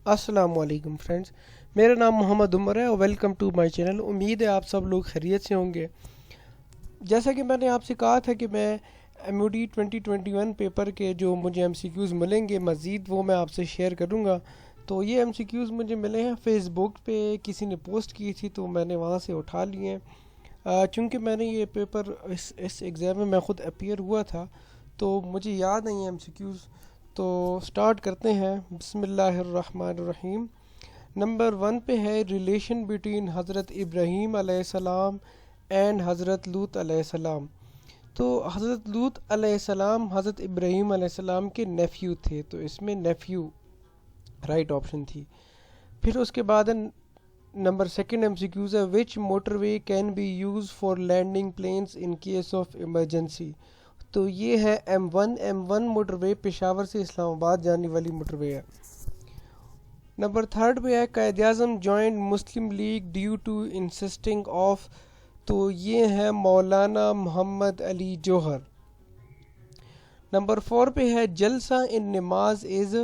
السلام علیکم فرینڈز، میرا نام محمد عمر ہے اور ویلکم ٹو مائی چینل۔ امید ہے آپ سب لوگ خیریت سے ہوں گے۔ جیسا کہ میں نے آپ سے کہا تھا کہ میں ایم یو ڈی 2021 پیپر کے جو مجھے ایم سی کیوز ملیں گے مزید وہ میں آپ سے شیئر کروں گا۔ تو یہ ایم سی کیوز مجھے ملے ہیں فیس بک پہ، کسی نے پوسٹ کی تھی تو میں نے وہاں سے اٹھا لیے ہیں۔ چونکہ میں نے یہ پیپر اس ایگزام میں خود اپیئر ہوا تھا تو مجھے یاد نہیں ہے ایم سی کیوز۔ تو سٹارٹ کرتے ہیں، بسم اللہ الرحمن الرحیم۔ نمبر 1 پہ ہے ریلیشن بٹوین حضرت ابراہیم علیہ السلام اینڈ حضرت لوط علیہ السلام۔ تو حضرت لوط علیہ السلام حضرت ابراہیم علیہ السلام کے نیفیو تھے، تو اس میں نیفیو رائٹ آپشن تھی۔ پھر اس کے بعد نمبر 2 ایم سی کیوز ہے which motorway can be use for landing planes in case of emergency. تو یہ ہے M one motorway, Peshawar سے اسلام آباد جانے والی موٹر وے ہے۔ نمبر 3 پہ ہے Quaid Azam joined Muslim League due to insisting of. تو یہ ہے مولانا محمد علی جوہر۔ نمبر 4 پہ ہے جلسہ ان نماز از۔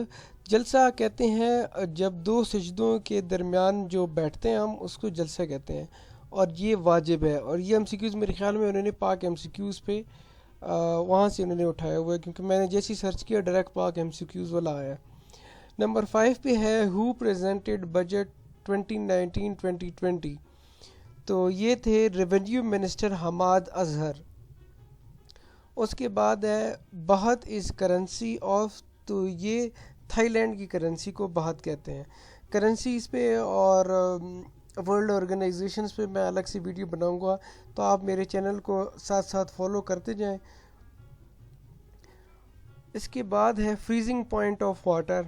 جلسہ کہتے ہیں جب دو سجدوں کے درمیان جو بیٹھتے ہیں ہم اس کو جلسہ کہتے ہیں، اور یہ واجب ہے۔ اور یہ ایم سی کیوز میرے خیال میں انہوں نے پاک ایم سی کیوز پہ وہاں سے انہوں نے اٹھایا ہوا ہے، کیونکہ میں نے جیسی سرچ کیا ڈائریکٹ پاک ایم سی کیوز والا آیا۔ نمبر 5 پہ ہے ہو پریزنٹڈ بجٹ 2019-2020۔ تو یہ تھے ریونیو منسٹر حماد اظہر۔ اس کے بعد ہے بہت از کرنسی آف۔ تو یہ تھائی لینڈ کی کرنسی کو بہت کہتے ہیں۔ کرنسیز پہ اور ورلڈ آرگنائزیشنز پہ میں الگ سے ویڈیو بناؤں گا، تو آپ میرے چینل کو ساتھ ساتھ فالو کرتے جائیں۔ اس کے بعد ہے فریزنگ پوائنٹ آف واٹر۔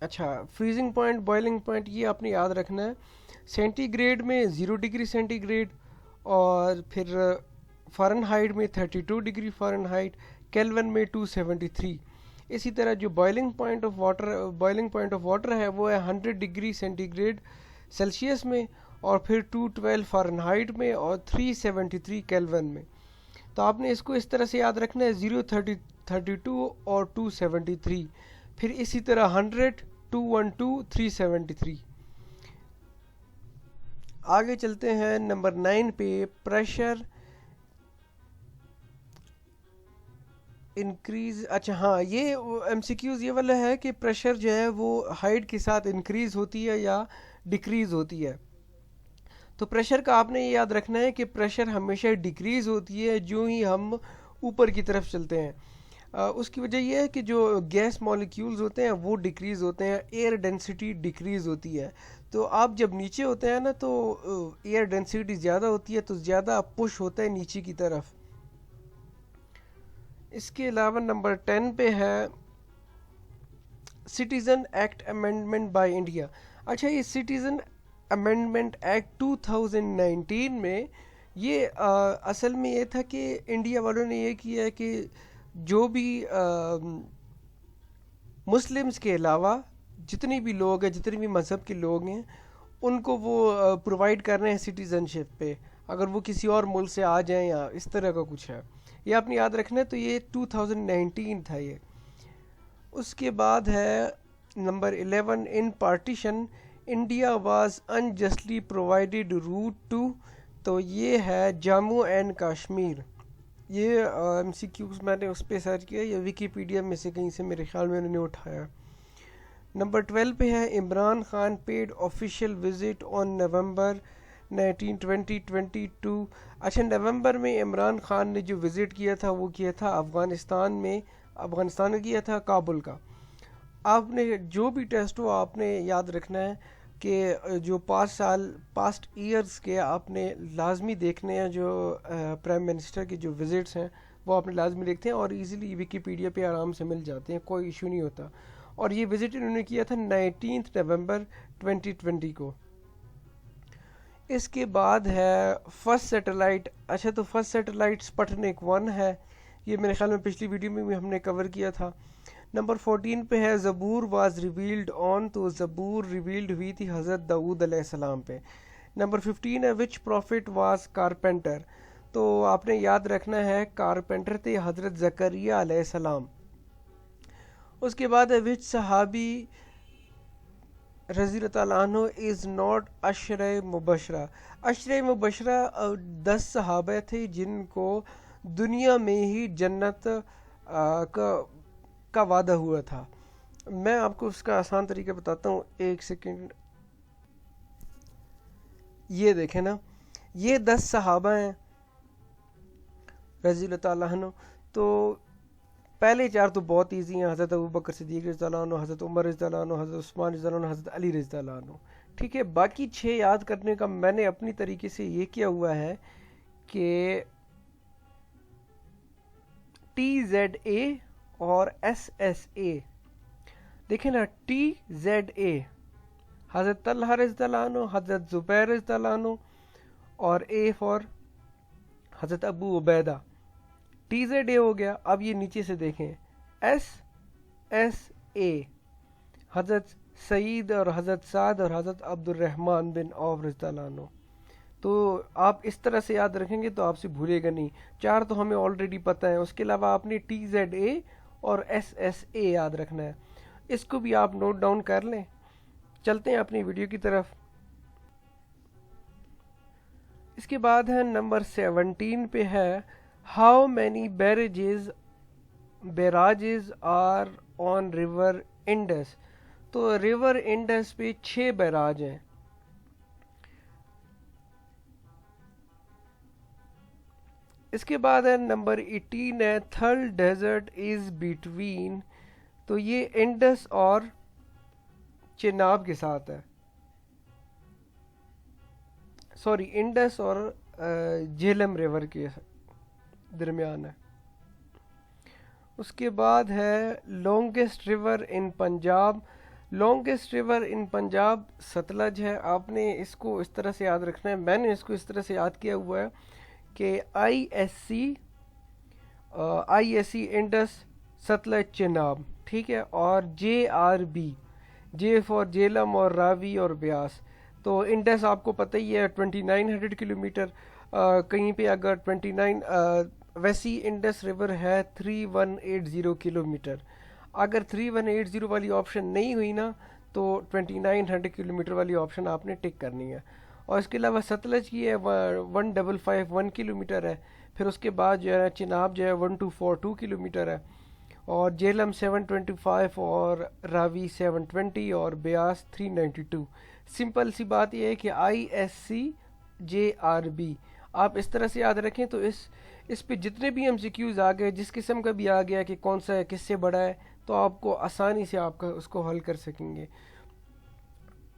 اچھا، فریزنگ پوائنٹ، بوائلنگ پوائنٹ یہ آپ نے یاد رکھنا ہے۔ سینٹی گریڈ میں 0 ڈگری سینٹی گریڈ، اور پھر فارن ہائٹ میں 32 ڈگری فارن ہائٹ، کیلون میں 273۔ اسی طرح جو بوائلنگ پوائنٹ آف واٹر ہے وہ ہے 100 ڈگری سینٹی گریڈ سیلسیس میں، اور پھر 212 فارن ہائٹ میں، اور 373 کیلون میں۔ تو آپ نے اس کو اس طرح سے یاد رکھنا ہے، 0 32 اور 273، پھر اسی طرح 100 212 373۔ آگے چلتے ہیں نمبر 9 پہ، پریشر انکریز۔ اچھا ہاں، یہ ایم سی کیوز یہ والا ہے کہ پریشر جو ہے وہ ہائٹ کے ساتھ انکریز ہوتی ہے یا ڈیکریز ہوتی ہے۔ تو پریشر کا آپ نے یہ یاد رکھنا ہے کہ پریشر ہمیشہ ڈیکریز ہوتی ہے جو ہی ہم اوپر کی طرف چلتے ہیں۔ اس کی وجہ یہ ہے کہ جو گیس مالیکیولز ہوتے ہیں وہ ڈیکریز ہوتے ہیں، ایئر ڈینسٹی ڈیکریز ہوتی ہے۔ تو آپ جب نیچے ہوتے ہیں نا تو ایئر ڈینسٹی زیادہ ہوتی ہے، تو زیادہ پش ہوتا ہے نیچے کی طرف۔ اس کے علاوہ نمبر 10 پہ ہے citizen act amendment by India. اچھا، یہ سٹیزن امینڈمنٹ ایکٹ 2019 میں یہ اصل میں یہ تھا کہ انڈیا والوں نے یہ کیا ہے کہ جو بھی مسلمز کے علاوہ جتنی بھی لوگ ہیں، جتنے بھی مذہب کے لوگ ہیں، ان کو وہ پرووائڈ کر رہے ہیں سٹیزن شپ پہ، اگر وہ کسی اور ملک سے آ جائیں یا اس طرح کا کچھ ہے، یہ آپ نے یاد رکھنا ہے۔ تو یہ 2019 تھا یہ۔ اس کے بعد ہے نمبر 11 in partition India was unjustly provided route to. تو یہ ہے جموں اینڈ کشمیر۔ یہ ایم سی کیوز میں نے اس پہ سرچ کیا، یہ ویکیپیڈیا میں سے کہیں سے میرے خیال میں انہوں نے اٹھایا۔ نمبر 12 پہ ہے Imran Khan paid official visit on November 19 2022۔ اچھا، نومبر میں عمران خان نے جو وزٹ کیا تھا وہ کیا تھا افغانستان میں کیا تھا، کابل کا۔ آپ نے جو بھی ٹیسٹ ہو آپ نے یاد رکھنا ہے کہ جو پاسٹ ایئرز کے آپ نے لازمی دیکھنے ہیں، جو پرائم منسٹر کے جو وزٹس ہیں وہ آپ نے لازمی دیکھتے ہیں، اور ایزیلی ویکیپیڈیا پہ آرام سے مل جاتے ہیں، کوئی ایشو نہیں ہوتا۔ اور یہ وزٹ انہوں نے کیا تھا 19 نومبر 2020 کو۔ اس کے بعد ہے فرسٹ سیٹلائٹ۔ اچھا، تو فرسٹ سیٹلائٹ سپوتنک 1 ہے، یہ میرے خیال میں پچھلی ویڈیو میں بھی ہم نے کور کیا تھا۔ نمبر 14 پہ ہے زبور واز ریویلڈ آن۔ تو زبور ریویلڈ ہوئی تھی حضرت داؤد علیہ السلام پہ۔ نمبر 15 ہے وچ پروفٹ واز کارپینٹر۔ تو آپ نے یاد رکھنا ہے کارپینٹر تھے حضرت زکریہ علیہ السلام۔ اس کے بعد ہے وچ صحابی رضی اللہ تعالیٰ عنہ از ناٹ عشرہ مبشرہ. عشرہ مبشرہ 10 صحابہ تھے جن کو دنیا میں ہی جنت کا وعدہ ہوا تھا. میں آپ کو اس کا آسان طریقہ بتاتا ہوں، ایک سیکنڈ. یہ دیکھیں نا، یہ 10 صحابہ ہیں رضی اللہ تعالیٰ عنہ. تو پہلے 4 تو بہت ایزی ہیں، حضرت ابوبکر صدیق رضی اللہ عنہ، حضرت عمر رضی اللہ عنہ، حضرت عثمان رضی اللہ عنہ، حضرت علی رضی اللہ عنہ. ٹھیک ہے، باقی 6 یاد کرنے کا میں نے اپنی طریقے سے یہ کیا ہوا ہے کہ TZA اور SSA. دیکھیں نا، TZA حضرت طلحہ رضی اللہ عنہ، حضرت زبیر رضی اللہ عنہ، اور A فار حضرت ابو عبیدہ. TZA ہو گیا. اب یہ نیچے سے دیکھیں، SSA حضرت سعید اور حضرت سعد اور حضرت عبد الرحمن بن عوف رضی اللہ عنہ. تو آپ اس طرح سے یاد رکھیں گے تو آپ سے بھولے گا نہیں. 4 تو ہمیں آلریڈی پتہ ہے، اس کے علاوہ آپ نے TZA اور SSA یاد رکھنا ہے. اس کو بھی آپ نوٹ ڈاؤن کر لیں. چلتے ہیں اپنی ویڈیو کی طرف. اس کے بعد ہے نمبر 17 پہ ہے how many barrages are on river Indus. تو ریور انڈس پہ 6 بیراج ہیں. اس کے بعد ہے نمبر 18 ہے تھل ڈیزرٹ از بٹوین. تو یہ انڈس اور چناب کے ساتھ ہے، سوری انڈس اور جہلم ریور کے درمیان ہے. اس کے بعد ہے لانگسٹ ریور ان پنجاب. لانگسٹ ریور ان پنجاب ستلج ہے. آپ نے اس کو اس طرح سے یاد رکھنا ہے، میں نے اس کو اس طرح سے یاد کیا ہوا ہے کہ ISC انڈس ستلج چناب. ٹھیک ہے، اور JRB جے فار جیلم اور راوی اور بیاس. تو انڈس آپ کو پتہ ہی ہے 2900 کلومیٹر. کہیں پہ اگر 29 ویسی انڈس ریور ہے 3180 کلومیٹر. اگر 3180 والی آپشن نہیں ہوئی نا تو 2900 کلومیٹر والی آپشن آپ نے ٹک کرنی ہے. اور اس کے علاوہ ستلج کی ہے 1551 کلومیٹر ہے. پھر اس کے بعد جو ہے چناب جو ہے 1242 کلومیٹر ہے، اور جیلم 725 اور راوی 720 اور بیاس 392. سمپل سی بات یہ ہے کہ ISC JRB آپ اس طرح سے یاد رکھیں. تو اس پہ جتنے بھی MCQs آ گئے، جس قسم کا بھی آ گیا کہ کون سا ہے، کس سے بڑا ہے، تو آپ کو آسانی سے آپ کا اس کو حل کر سکیں گے.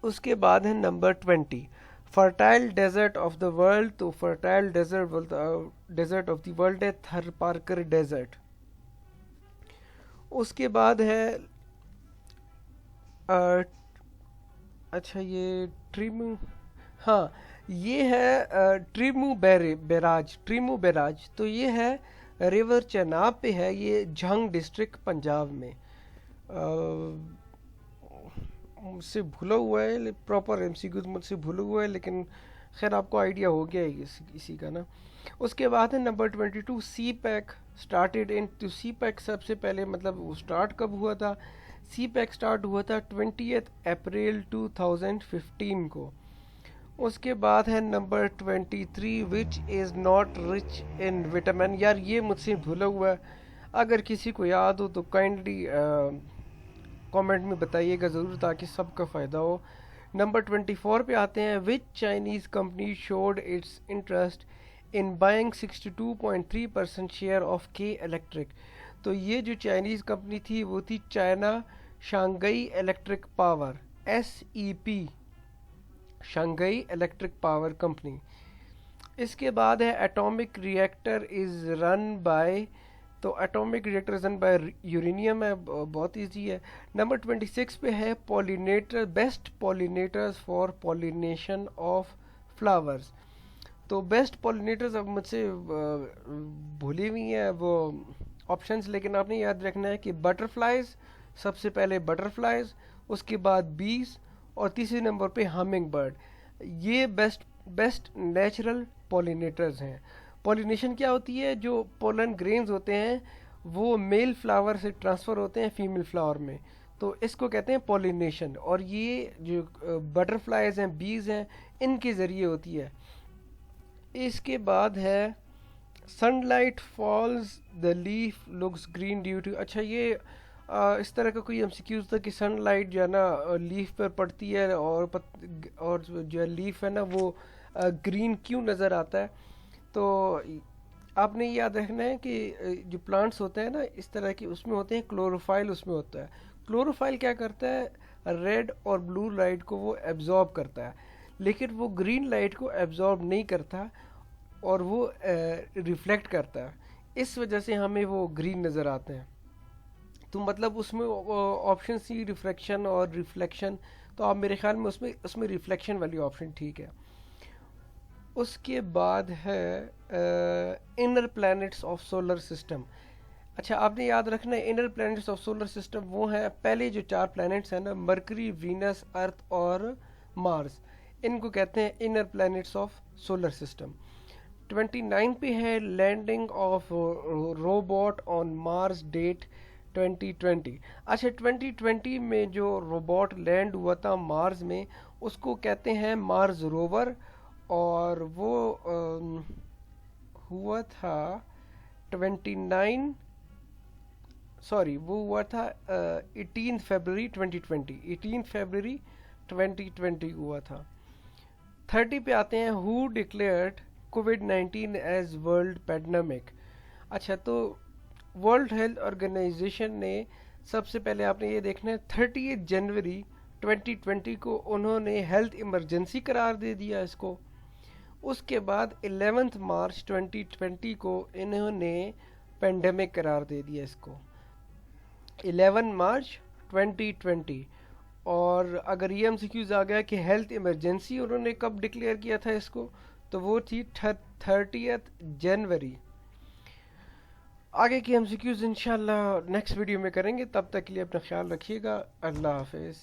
اس کے بعد ہے نمبر 20 fertile desert of the world. تو fertile desert of the world ہے تھر پارکر ڈیزرٹ. اس کے بعد ہے اچھا یہ ٹریمو، ہاں یہ ہے ٹریمو بیراج. تو یہ ہے ریور چناب پہ ہے. یہ جھنگ ڈسٹرکٹ پنجاب میں. مجھ سے بھولا ہوا ہے پراپر MCQ مجھ سے بھولا ہوا ہے، لیکن خیر آپ کو آئیڈیا ہو گیا ہے اسی کا نا. اس کے بعد ہے number 22 CPEC started in. تو سی پیک سب سے پہلے مطلب وہ اسٹارٹ کب ہوا تھا؟ سی پیک اسٹارٹ ہوا تھا 20 اپریل 2015 کو. اس کے بعد ہے number 23 which is not rich in vitamin. یار یہ مجھ سے بھولا ہوا ہے، اگر کسی کو یاد ہو تو کائنڈلی کامنٹ میں بتائیے گا ضرور تاکہ سب کا فائدہ ہو. نمبر 24 پہ آتے ہیں which Chinese company showed its interest in buying 62.3% share of K electric. تو یہ جو چائنیز کمپنی تھی وہ تھی China Shanghai electric power SEP، Shanghai electric power company. اس کے بعد ہے atomic reactor is run by. تو atomic reactor run by uranium ہے، بہت ایزی ہے. نمبر 26 پہ ہے pollinator, best pollinators for pollination of flowers. تو بیسٹ پولینیٹرز اب مجھ سے بھولی ہوئی ہیں وہ آپشنز، لیکن آپ نے یاد رکھنا ہے کہ بٹر فلائز سب سے پہلے، بٹر فلائز، اس کے بعد بیز، اور تیسرے نمبر پہ ہمنگ برڈ. یہ بیسٹ نیچرل پولینیٹرز ہیں. پولینیشن کیا ہوتی ہے؟ جو پولن گرینز ہوتے ہیں وہ میل فلاور سے ٹرانسفر ہوتے ہیں فیمیل فلاور میں. تو اس کو کہتے ہیں پولینیشن، اور یہ جو بٹرفلائز ہیں، بیز ہیں، ان کے ذریعے ہوتی ہے۔ اس کے بعد ہے sunlight falls the leaf looks green due to, اچھا یہ اس طرح کا کوئی ایم سی کیوز تھا کہ سن لائٹ جو ہے نا لیف پر پڑتی ہے اور جو ہے لیف ہے نا وہ گرین کیوں نظر آتا ہے؟ تو آپ نے یاد رکھنا ہے کہ جو پلانٹس ہوتے ہیں نا اس طرح کے، اس میں ہوتے ہیں کلوروفائل، اس میں ہوتا ہے کلوروفائل کیا کرتا ہے، ریڈ اور بلو لائٹ کو وہ ایبزارب کرتا ہے، لیکن وہ گرین لائٹ کو ایبزارب نہیں کرتا اور وہ ریفلیکٹ کرتا ہے، اس وجہ سے ہمیں وہ گرین نظر آتے ہیں۔ تو مطلب اس میں آپشن سی ریفریکشن اور ریفلیکشن، تو آپ میرے خیال میں اس میں ریفلیکشن والی آپشن ٹھیک ہے۔ اس کے بعد ہے inner planets of solar system. اچھا آپ نے یاد رکھنا ہے inner planets of solar system وہ ہیں پہلے جو 4 پلانٹس ہیں نا، مرکری، وینس، ارتھ اور مارس، ان کو کہتے ہیں inner planets of solar system. 29 پہ ہے landing of robot on Mars date 2020۔ اچھا 2020 میں جو روبوٹ لینڈ ہوا تھا مارس میں اس کو کہتے ہیں مارس روور، اور وہ ہوا تھا 29 سوری وہ ہوا تھا 18 فیبروری 2020، 18 فیبروری 2020 ہوا تھا۔ 30 پہ آتے ہیں ہو ڈکلیئرڈ کووڈ-19 ایز ورلڈ پیڈیمک۔ اچھا تو ورلڈ ہیلتھ آرگنائزیشن نے سب سے پہلے آپ نے یہ دیکھنا ہے 30 جنوری 2020 کو انہوں نے ہیلتھ ایمرجنسی قرار دے دیا اس کو۔ اس کے بعد 11 مارچ 2020 کو انہوں نے پینڈیمک قرار دے دیا اس کو، 11 مارچ 2020۔ اور اگر یہ ایم سی کیوز آ گیا کہ ہیلتھ ایمرجنسی انہوں نے کب ڈکلیئر کیا تھا اس کو، تو وہ تھی 30 جنوری۔ آگے کی ایم سی کیوز انشاءاللہ نیکسٹ ویڈیو میں کریں گے، تب تک کے لیے اپنا خیال رکھیے گا، اللہ حافظ۔